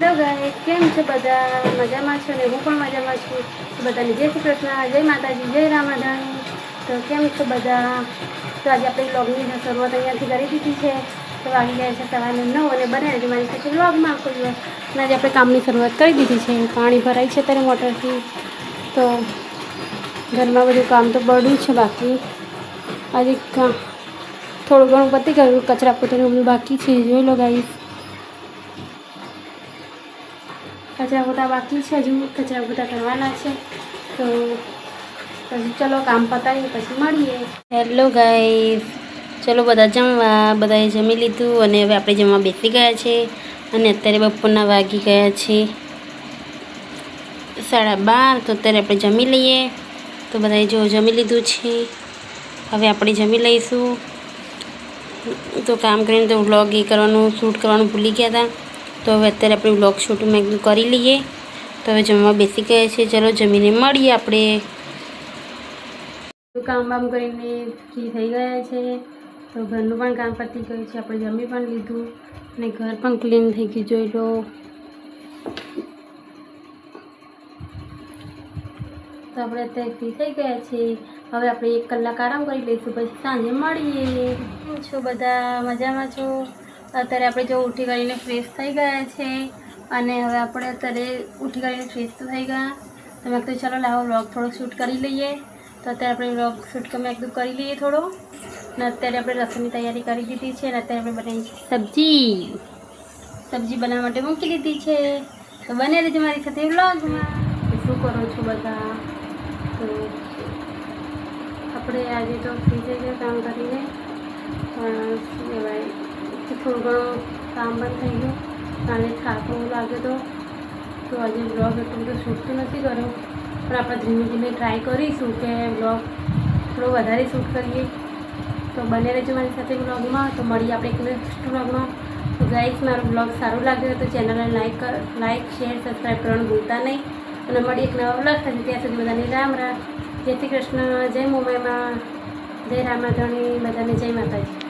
Hello guys, કેમ છો બધા? મજામાં છો ને? હું પણ મજામાં છું. બધાને જય શ્રી કૃષ્ણ, જય માતાજી, જય રામાધાણી. તો કેમ છો બધા? તો આજે આપણે વ્લોગની શરૂઆત અહીંયાથી કરી દીધી છે. તો વાગી ગયા છે સવારના 9 અને બનાવી મારી સાથે વ્લોગમાં આખો દિવસ. અને આજે આપણે કામની શરૂઆત કરી દીધી છે. પાણી ભરાય છે ત્યારે મોટરથી. તો ઘરમાં બધું કામ તો પડ્યું છે બાકી. આજે થોડું ઘણું પતી ગયું, કચરા પોતાનું બધું બાકી છે. જોઈ લો ગાઈસ, કચરા પોતા બાકી છે, હજુ કચરા પોતા કરવાના છે. તો પછી ચલો કામ પતાવીએ પછી મળીએ. હેલો ગાઈસ, ચલો બધા જમવા. બધાએ જમી લીધું અને હવે આપણે જમવા બેસી ગયા છે. અને અત્યારે બપોરના વાગી ગયા છે 12:30. તો અત્યારે આપણે જમી લઈએ. તો બધાએ જો જમી લીધું છે, હવે આપણે જમી લઈશું. તો કામ કરીને તો વ્લોગ કરવાનું, શૂટ કરવાનું ભૂલી ગયા હતા. તો હવે અત્યારે આપણે વ્લોગ શૂટ મેં કરી લઈએ. તો હવે જમવા બેસી ગયા છે. ચલો જમીને મળીએ આપણે. કામ બામ કરીને ફ્રી થઈ ગયા છે. તો ઘરનું પણ કામ પતી ગયું છે. આપણે જમી પણ લીધું અને ઘર પણ ક્લીન થઈ ગયું. જોઈ લો. તો આપણે અત્યારે ફ્રી થઈ ગયા છીએ. હવે આપણે 1 કલાક આરામ કરી લઈશું, પછી સાંજે મળીએ. કેમ છો બધા? મજામાં છો? અત્યારે આપણે જો ઉઠી કરીને ફ્રેશ થઈ ગયા છે. અને હવે આપણે અત્યારે ઉઠી કરીને ફ્રેશ તો થઈ ગયા. તો મેં કીધું ચાલો લાવો વ્લોગ થોડો શૂટ કરી લઈએ. તો અત્યારે આપણે વ્લોગ શૂટ મેં કીધું કરી લઈએ થોડો. અને અત્યારે આપણે રસોઈની તૈયારી કરી દીધી છે. અને અત્યારે આપણે બનાવી સબ્જી બનાવવા માટે મૂકી દીધી છે. તો બને રહેજો મારી સાથે વ્લોગમાં. શું કરો છો બધા? તો આપણે આજે તો ફ્રી થઈ ગયા કામ કરીને. શું કહેવાય, થોડું ઘણું કામ પણ થઈ ગયું. અને થાક બહુ લાગ્યો હતો. તો આજે બ્લોગ એટલું બધું શૂટ તો નથી કર્યો, પણ આપણે ધીમે ધીમે ટ્રાય કરીશું કે બ્લોગ થોડો વધારે શૂટ કરીએ. તો બને રહેજો મારી સાથે બ્લોગમાં. તો મળીએ આપણે એક નેક્સ્ટ બ્લોગમાં. તો ગાઈસ, મારો બ્લોગ સારું લાગ્યો તો ચેનલને લાઈક, શેર, સબસ્ક્રાઈબ કરવાનું ભૂલતા નહીં. અને મળીએ એક નવા બ્લોગ સાથે. ત્યાં સુધી બધાને રામ રામ, જય શ્રી કૃષ્ણ, જય મુંબઈમાં, જય રામાધણી, બધાને જય માતાજી.